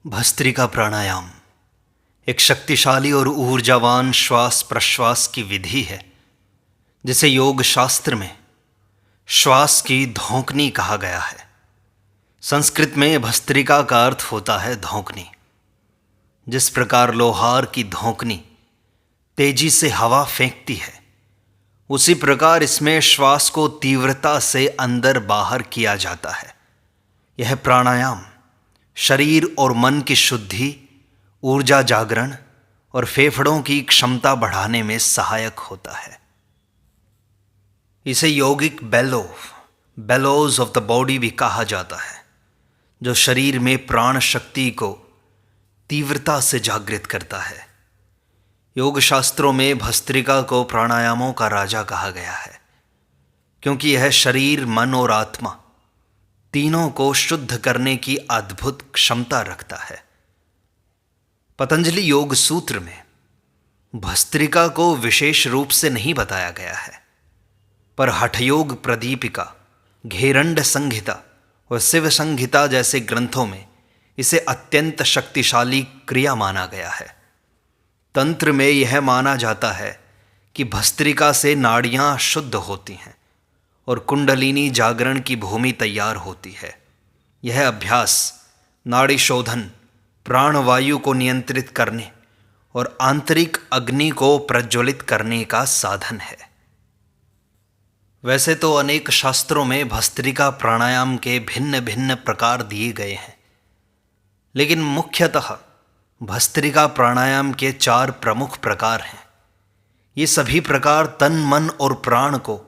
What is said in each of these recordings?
भस्त्रिका प्राणायाम एक शक्तिशाली और ऊर्जावान श्वास प्रश्वास की विधि है जिसे योग शास्त्र में श्वास की धौंकनी कहा गया है। संस्कृत में भस्त्रिका का अर्थ होता है धौंकनी। जिस प्रकार लोहार की धौंकनी तेजी से हवा फेंकती है, उसी प्रकार इसमें श्वास को तीव्रता से अंदर बाहर किया जाता है। यह प्राणायाम शरीर और मन की शुद्धि, ऊर्जा जागरण और फेफड़ों की क्षमता बढ़ाने में सहायक होता है। इसे यौगिक बेलोज ऑफ द बॉडी भी कहा जाता है, जो शरीर में प्राण शक्ति को तीव्रता से जागृत करता है। योग शास्त्रों में भस्त्रिका को प्राणायामों का राजा कहा गया है, क्योंकि यह शरीर, मन और आत्मा तीनों को शुद्ध करने की अद्भुत क्षमता रखता है। पतंजलि योग सूत्र में भस्त्रिका को विशेष रूप से नहीं बताया गया है, पर हठयोग प्रदीपिका, घेरंड संहिता और शिव संहिता जैसे ग्रंथों में इसे अत्यंत शक्तिशाली क्रिया माना गया है। तंत्र में यह माना जाता है कि भस्त्रिका से नाड़ियां शुद्ध होती हैं और कुंडलिनी जागरण की भूमि तैयार होती है। यह अभ्यास नाड़ी शोधन, प्राणवायु को नियंत्रित करने और आंतरिक अग्नि को प्रज्वलित करने का साधन है। वैसे तो अनेक शास्त्रों में भस्त्रिका प्राणायाम के भिन्न भिन्न प्रकार दिए गए हैं, लेकिन मुख्यतः भस्त्रिका प्राणायाम के 4 प्रमुख प्रकार हैं। ये सभी प्रकार तन, मन और प्राण को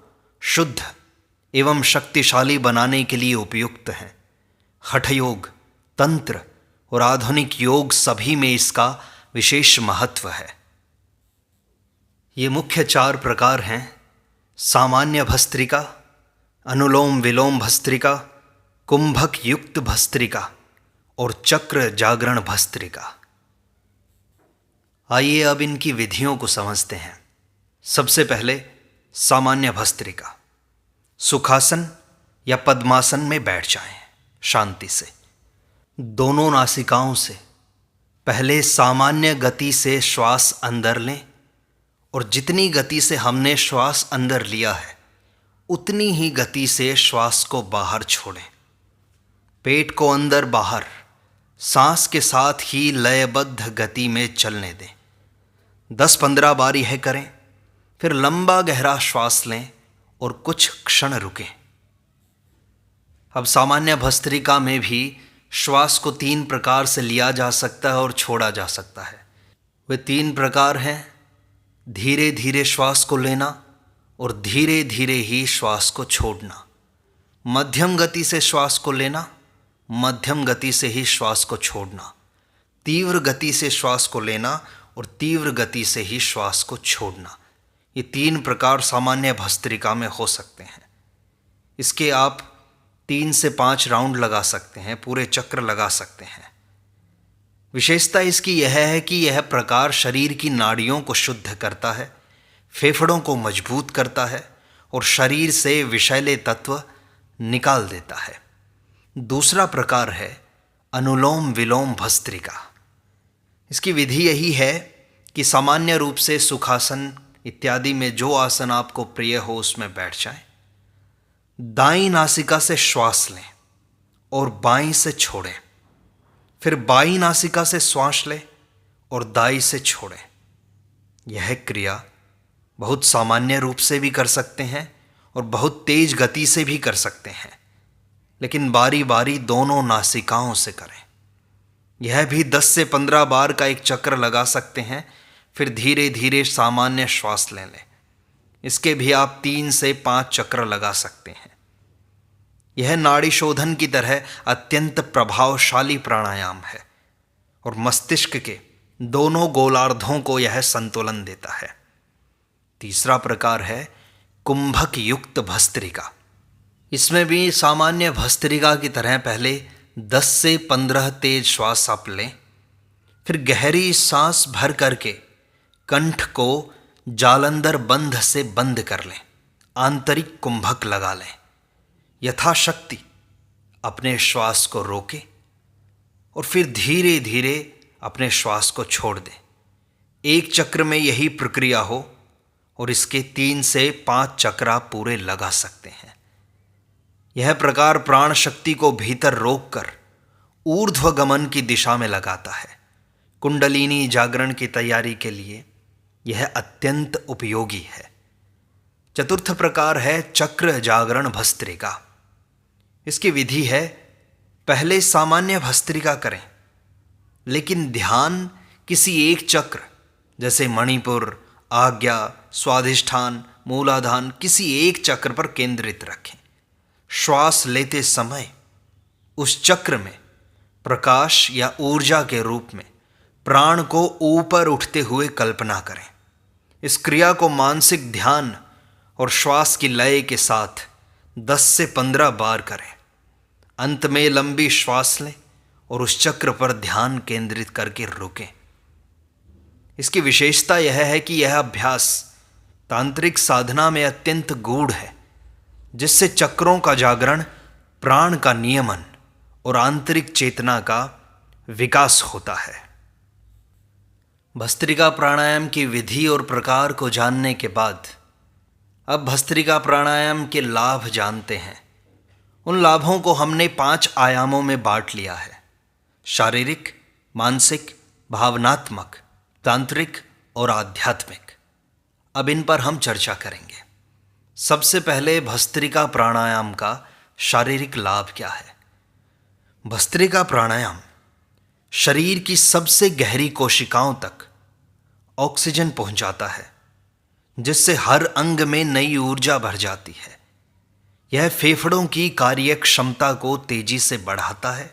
शुद्ध एवं शक्तिशाली बनाने के लिए उपयुक्त हैं। हठयोग, तंत्र और आधुनिक योग सभी में इसका विशेष महत्व है। ये मुख्य 4 प्रकार हैं: सामान्य भस्त्रिका, अनुलोम विलोम भस्त्रिका, कुंभक युक्त भस्त्रिका और चक्र जागरण भस्त्रिका। आइए अब इनकी विधियों को समझते हैं। सबसे पहले सामान्य भस्त्रिका। सुखासन या पद्मासन में बैठ जाएं शांति से। दोनों नासिकाओं से पहले सामान्य गति से श्वास अंदर लें और जितनी गति से हमने श्वास अंदर लिया है उतनी ही गति से श्वास को बाहर छोड़ें। पेट को अंदर बाहर सांस के साथ ही लयबद्ध गति में चलने दें। 10-15 बार यह करें, फिर लंबा गहरा श्वास लें और कुछ क्षण रुकें। अब सामान्य भस्त्रिका में भी श्वास को 3 प्रकार से लिया जा सकता है और छोड़ा जा सकता है। वे 3 प्रकार हैं: धीरे धीरे श्वास को लेना और धीरे धीरे ही श्वास को छोड़ना, मध्यम गति से श्वास को लेना, मध्यम गति से ही श्वास को छोड़ना, तीव्र गति से श्वास को लेना और तीव्र गति से ही श्वास को छोड़ना। ये 3 प्रकार सामान्य भस्त्रिका में हो सकते हैं। इसके आप 3 से 5 राउंड लगा सकते हैं, पूरे चक्र लगा सकते हैं। विशेषता इसकी यह है कि यह प्रकार शरीर की नाड़ियों को शुद्ध करता है, फेफड़ों को मजबूत करता है और शरीर से विषैले तत्व निकाल देता है। दूसरा प्रकार है अनुलोम विलोम भस्त्रिका। इसकी विधि यही है कि सामान्य रूप से सुखासन इत्यादि में जो आसन आपको प्रिय हो उसमें बैठ जाएं। दाईं नासिका से श्वास लें और बाईं से छोड़ें, फिर बाईं नासिका से श्वास लें और दाईं से छोड़ें। यह क्रिया बहुत सामान्य रूप से भी कर सकते हैं और बहुत तेज गति से भी कर सकते हैं, लेकिन बारी बारी दोनों नासिकाओं से करें। यह भी 10 से 15 बार का एक चक्र लगा सकते हैं, फिर धीरे धीरे सामान्य श्वास ले लें। इसके भी आप 3 से 5 चक्र लगा सकते हैं। यह नाड़ी शोधन की तरह अत्यंत प्रभावशाली प्राणायाम है और मस्तिष्क के दोनों गोलार्धों को यह संतुलन देता है। तीसरा प्रकार है कुंभक युक्त भस्त्रिका। इसमें भी सामान्य भस्त्रिका की तरह पहले 10 से 15 तेज श्वास आप लें, फिर गहरी सांस भर करके कंठ को जालंधर बंध से बंद कर लें, आंतरिक कुंभक लगा लें। यथाशक्ति अपने श्वास को रोकें और फिर धीरे धीरे अपने श्वास को छोड़ दें। एक चक्र में यही प्रक्रिया हो और इसके 3 से 5 चक्र आप पूरे लगा सकते हैं। यह प्रकार प्राण शक्ति को भीतर रोककर ऊर्ध्व गमन की दिशा में लगाता है। कुंडलिनी जागरण की तैयारी के लिए यह अत्यंत उपयोगी है। चतुर्थ प्रकार है चक्र जागरण भस्त्रिका। इसकी विधि है, पहले सामान्य भस्त्रिका करें, लेकिन ध्यान किसी एक चक्र जैसे मणिपुर, आज्ञा, स्वाधिष्ठान, मूलाधान किसी एक चक्र पर केंद्रित रखें। श्वास लेते समय उस चक्र में प्रकाश या ऊर्जा के रूप में प्राण को ऊपर उठते हुए कल्पना करें। इस क्रिया को मानसिक ध्यान और श्वास की लय के साथ 10 से 15 बार करें। अंत में लंबी श्वास लें और उस चक्र पर ध्यान केंद्रित करके रुकें। इसकी विशेषता यह है कि यह अभ्यास तांत्रिक साधना में अत्यंत गूढ़ है, जिससे चक्रों का जागरण, प्राण का नियमन और आंतरिक चेतना का विकास होता है। भस्त्रिका प्राणायाम की विधि और प्रकार को जानने के बाद अब भस्त्रिका प्राणायाम के लाभ जानते हैं। उन लाभों को हमने 5 आयामों में बांट लिया है: शारीरिक, मानसिक, भावनात्मक, तांत्रिक और आध्यात्मिक। अब इन पर हम चर्चा करेंगे। सबसे पहले भस्त्रिका प्राणायाम का शारीरिक लाभ क्या है। भस्त्रिका प्राणायाम शरीर की सबसे गहरी कोशिकाओं तक ऑक्सीजन पहुंचाता है, जिससे हर अंग में नई ऊर्जा भर जाती है। यह फेफड़ों की कार्य क्षमता को तेजी से बढ़ाता है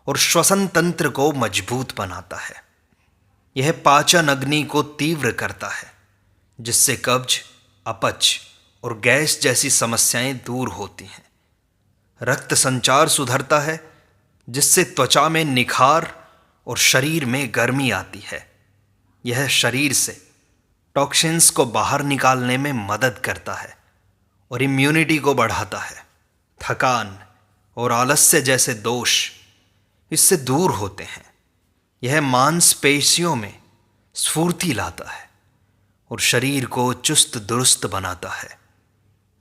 और श्वसन तंत्र को मजबूत बनाता है। यह पाचन अग्नि को तीव्र करता है, जिससे कब्ज, अपच और गैस जैसी समस्याएं दूर होती हैं। रक्त संचार सुधरता है, जिससे त्वचा में निखार और शरीर में गर्मी आती है। यह शरीर से टॉक्सिन्स को बाहर निकालने में मदद करता है और इम्यूनिटी को बढ़ाता है। थकान और आलस्य जैसे दोष इससे दूर होते हैं। यह मांसपेशियों में स्फूर्ति लाता है और शरीर को चुस्त दुरुस्त बनाता है।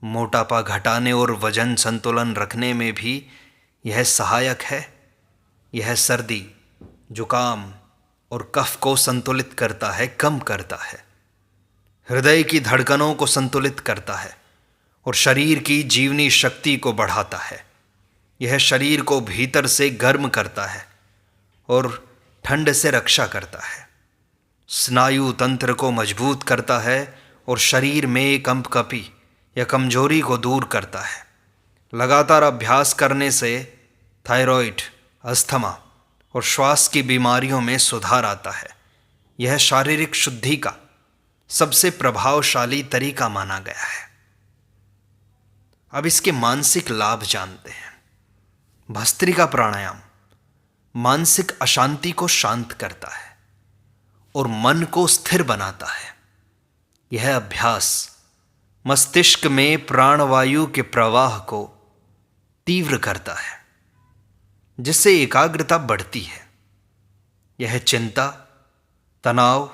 मोटापा घटाने और वजन संतुलन रखने में भी यह सहायक है। यह सर्दी, जुकाम और कफ को संतुलित करता है, कम करता है। हृदय की धड़कनों को संतुलित करता है और शरीर की जीवनी शक्ति को बढ़ाता है। यह शरीर को भीतर से गर्म करता है और ठंड से रक्षा करता है। स्नायु तंत्र को मजबूत करता है और शरीर में कंपकपी या कमजोरी को दूर करता है। लगातार अभ्यास करने से थायराइड, अस्थमा और श्वास की बीमारियों में सुधार आता है। यह शारीरिक शुद्धि का सबसे प्रभावशाली तरीका माना गया है। अब इसके मानसिक लाभ जानते हैं। भस्त्रिका प्राणायाम मानसिक अशांति को शांत करता है और मन को स्थिर बनाता है। यह अभ्यास मस्तिष्क में प्राणवायु के प्रवाह को तीव्र करता है, जिससे एकाग्रता बढ़ती है। यह चिंता, तनाव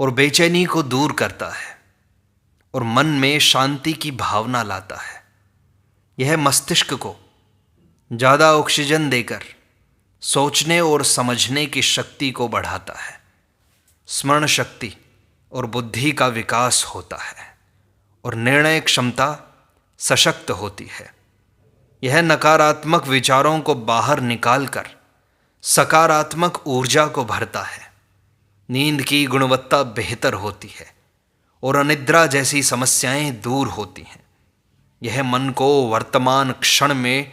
और बेचैनी को दूर करता है और मन में शांति की भावना लाता है। यह मस्तिष्क को ज़्यादा ऑक्सीजन देकर सोचने और समझने की शक्ति को बढ़ाता है। स्मरण शक्ति और बुद्धि का विकास होता है और निर्णय क्षमता सशक्त होती है। यह नकारात्मक विचारों को बाहर निकालकर सकारात्मक ऊर्जा को भरता है। नींद की गुणवत्ता बेहतर होती है और अनिद्रा जैसी समस्याएं दूर होती हैं। यह मन को वर्तमान क्षण में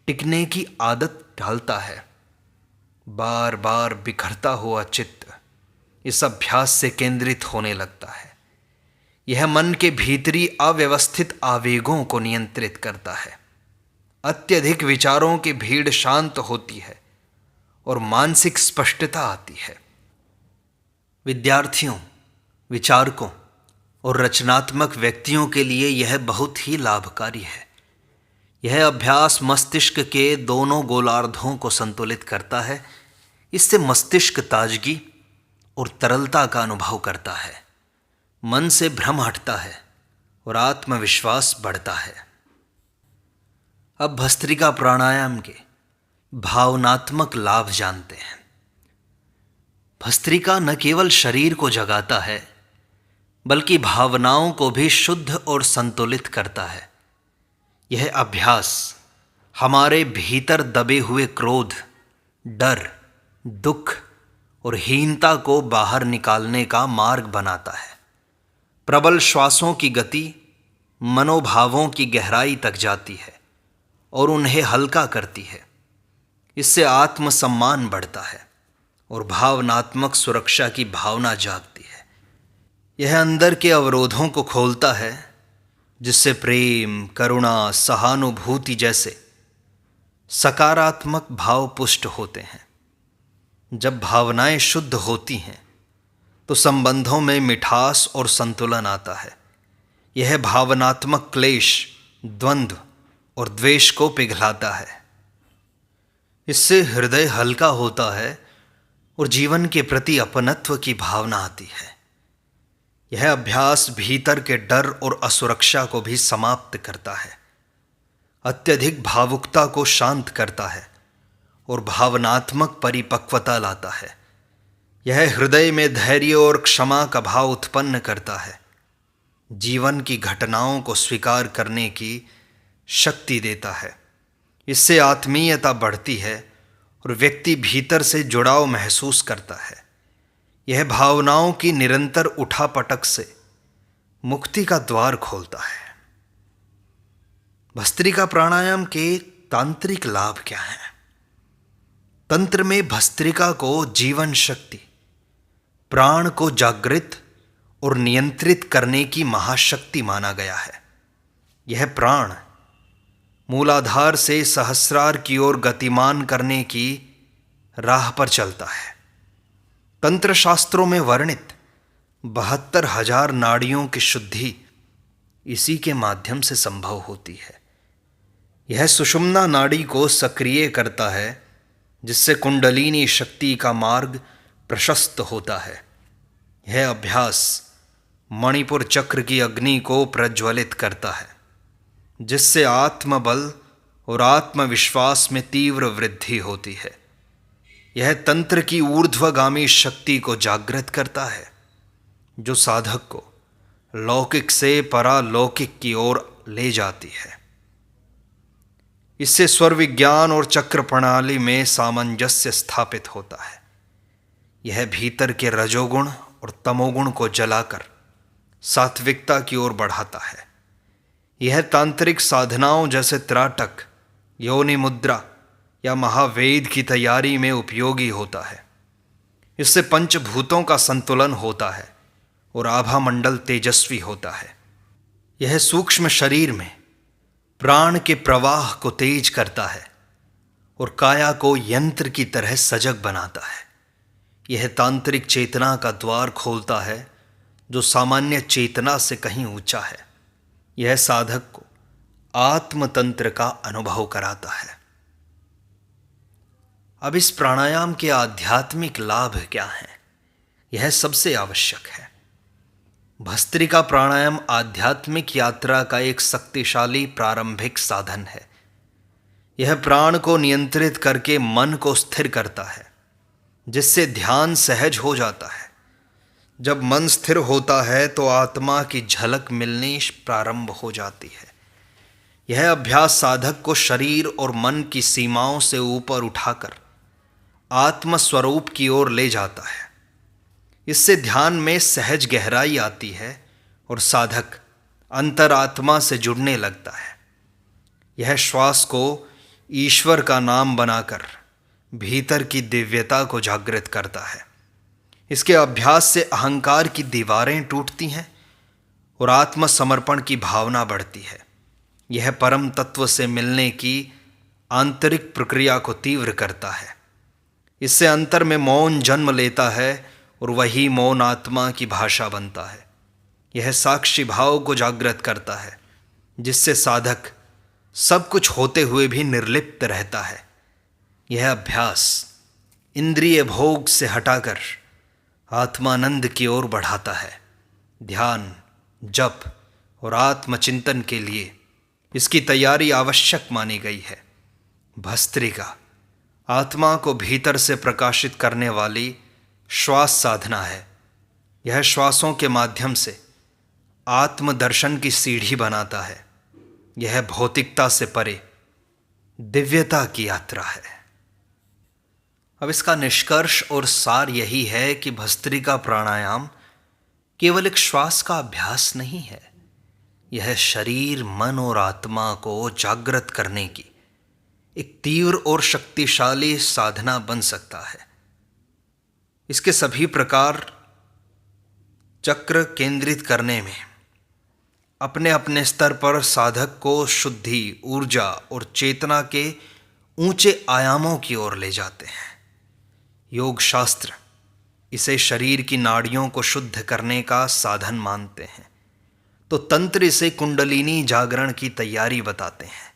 टिकने की आदत डालता है। बार बार बिखरता हुआ चित्त इस अभ्यास से केंद्रित होने लगता है। यह मन के भीतरी अव्यवस्थित आवेगों को नियंत्रित करता है। अत्यधिक विचारों की भीड़ शांत होती है और मानसिक स्पष्टता आती है। विद्यार्थियों, विचारकों और रचनात्मक व्यक्तियों के लिए यह बहुत ही लाभकारी है। यह अभ्यास मस्तिष्क के दोनों गोलार्धों को संतुलित करता है। इससे मस्तिष्क ताजगी और तरलता का अनुभव करता है, मन से भ्रम हटता है और आत्मविश्वास बढ़ता है। अब भस्त्रिका प्राणायाम के भावनात्मक लाभ जानते हैं। भस्त्रिका न केवल शरीर को जगाता है बल्कि भावनाओं को भी शुद्ध और संतुलित करता है। यह अभ्यास हमारे भीतर दबे हुए क्रोध, डर, दुख और हीनता को बाहर निकालने का मार्ग बनाता है। प्रबल श्वासों की गति मनोभावों की गहराई तक जाती है और उन्हें हल्का करती है। इससे आत्मसम्मान बढ़ता है और भावनात्मक सुरक्षा की भावना जागती है। यह अंदर के अवरोधों को खोलता है, जिससे प्रेम, करुणा, सहानुभूति जैसे सकारात्मक भाव पुष्ट होते हैं। जब भावनाएं शुद्ध होती हैं तो संबंधों में मिठास और संतुलन आता है। यह भावनात्मक क्लेश, द्वंद्व और द्वेष को पिघलाता है। इससे हृदय हल्का होता है और जीवन के प्रति अपनत्व की भावना आती है। यह अभ्यास भीतर के डर और असुरक्षा को भी समाप्त करता है, अत्यधिक भावुकता को शांत करता है और भावनात्मक परिपक्वता लाता है। यह हृदय में धैर्य और क्षमा का भाव उत्पन्न करता है, जीवन की घटनाओं को स्वीकार करने की शक्ति देता है। इससे आत्मीयता बढ़ती है और व्यक्ति भीतर से जुड़ाव महसूस करता है। यह भावनाओं की निरंतर उठापटक से मुक्ति का द्वार खोलता है। भस्त्रिका प्राणायाम के तांत्रिक लाभ क्या हैं? तंत्र में भस्त्रिका को जीवन शक्ति, प्राण को जागृत और नियंत्रित करने की महाशक्ति माना गया है। यह प्राण मूलाधार से सहस्रार की ओर गतिमान करने की राह पर चलता है। तंत्र शास्त्रों में वर्णित 72,000 नाड़ियों की शुद्धि इसी के माध्यम से संभव होती है। यह सुषुम्ना नाड़ी को सक्रिय करता है, जिससे कुंडलिनी शक्ति का मार्ग प्रशस्त होता है। यह अभ्यास मणिपुर चक्र की अग्नि को प्रज्वलित करता है, जिससे आत्मबल और आत्मविश्वास में तीव्र वृद्धि होती है। यह तंत्र की ऊर्ध्वगामी शक्ति को जागृत करता है, जो साधक को लौकिक से परालौकिक की ओर ले जाती है। इससे स्वर विज्ञान और चक्र प्रणाली में सामंजस्य स्थापित होता है। यह भीतर के रजोगुण और तमोगुण को जलाकर सात्विकता की ओर बढ़ाता है। यह तांत्रिक साधनाओं जैसे त्राटक, योनि मुद्रा या महावेद की तैयारी में उपयोगी होता है। इससे पंचभूतों का संतुलन होता है और आभा मंडल तेजस्वी होता है। यह सूक्ष्म शरीर में प्राण के प्रवाह को तेज करता है और काया को यंत्र की तरह सजग बनाता है। यह तांत्रिक चेतना का द्वार खोलता है, जो सामान्य चेतना से कहीं ऊंचा है। यह साधक को आत्मतंत्र का अनुभव कराता है। अब इस प्राणायाम के आध्यात्मिक लाभ क्या हैं? यह सबसे आवश्यक है। भस्त्रिका प्राणायाम आध्यात्मिक यात्रा का एक शक्तिशाली प्रारंभिक साधन है। यह प्राण को नियंत्रित करके मन को स्थिर करता है, जिससे ध्यान सहज हो जाता है। जब मन स्थिर होता है तो आत्मा की झलक मिलनी प्रारंभ हो जाती है। यह अभ्यास साधक को शरीर और मन की सीमाओं से ऊपर उठाकर आत्म स्वरूप की ओर ले जाता है। इससे ध्यान में सहज गहराई आती है और साधक अंतरात्मा से जुड़ने लगता है। यह श्वास को ईश्वर का नाम बनाकर भीतर की दिव्यता को जागृत करता है। इसके अभ्यास से अहंकार की दीवारें टूटती हैं और आत्मसमर्पण की भावना बढ़ती है। यह परम तत्व से मिलने की आंतरिक प्रक्रिया को तीव्र करता है। इससे अंतर में मौन जन्म लेता है और वही मौन आत्मा की भाषा बनता है। यह साक्षी भाव को जागृत करता है, जिससे साधक सब कुछ होते हुए भी निर्लिप्त रहता है। यह अभ्यास इंद्रिय भोग से हटाकर आत्मानंद की ओर बढ़ाता है। ध्यान, जप और आत्मचिंतन के लिए इसकी तैयारी आवश्यक मानी गई है। भस्त्रिका आत्मा को भीतर से प्रकाशित करने वाली श्वास साधना है। यह श्वासों के माध्यम से आत्मदर्शन की सीढ़ी बनाता है। यह भौतिकता से परे दिव्यता की यात्रा है। अब इसका निष्कर्ष और सार यही है कि भस्त्रिका प्राणायाम केवल एक श्वास का अभ्यास नहीं है। यह शरीर, मन और आत्मा को जागृत करने की एक तीव्र और शक्तिशाली साधना बन सकता है। इसके सभी प्रकार चक्र केंद्रित करने में अपने अपने स्तर पर साधक को शुद्धि, ऊर्जा और चेतना के ऊंचे आयामों की ओर ले जाते हैं। योग शास्त्र इसे शरीर की नाड़ियों को शुद्ध करने का साधन मानते हैं, तो तंत्र इसे कुंडलिनी जागरण की तैयारी बताते हैं।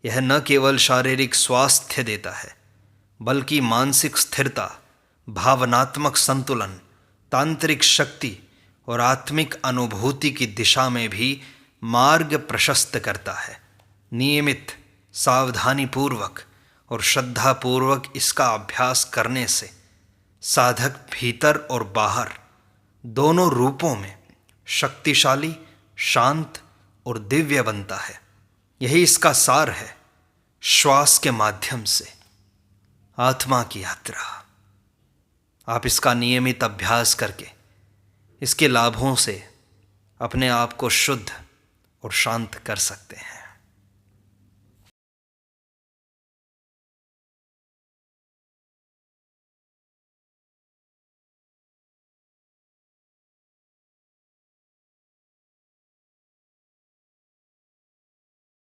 यह न केवल शारीरिक स्वास्थ्य देता है, बल्कि मानसिक स्थिरता, भावनात्मक संतुलन, तांत्रिक शक्ति और आत्मिक अनुभूति की दिशा में भी मार्ग प्रशस्त करता है। नियमित, सावधानीपूर्वक और श्रद्धापूर्वक इसका अभ्यास करने से साधक भीतर और बाहर दोनों रूपों में शक्तिशाली, शांत और दिव्य बनता है। यही इसका सार है, श्वास के माध्यम से आत्मा की यात्रा। आप इसका नियमित अभ्यास करके इसके लाभों से अपने आप को शुद्ध और शांत कर सकते हैं।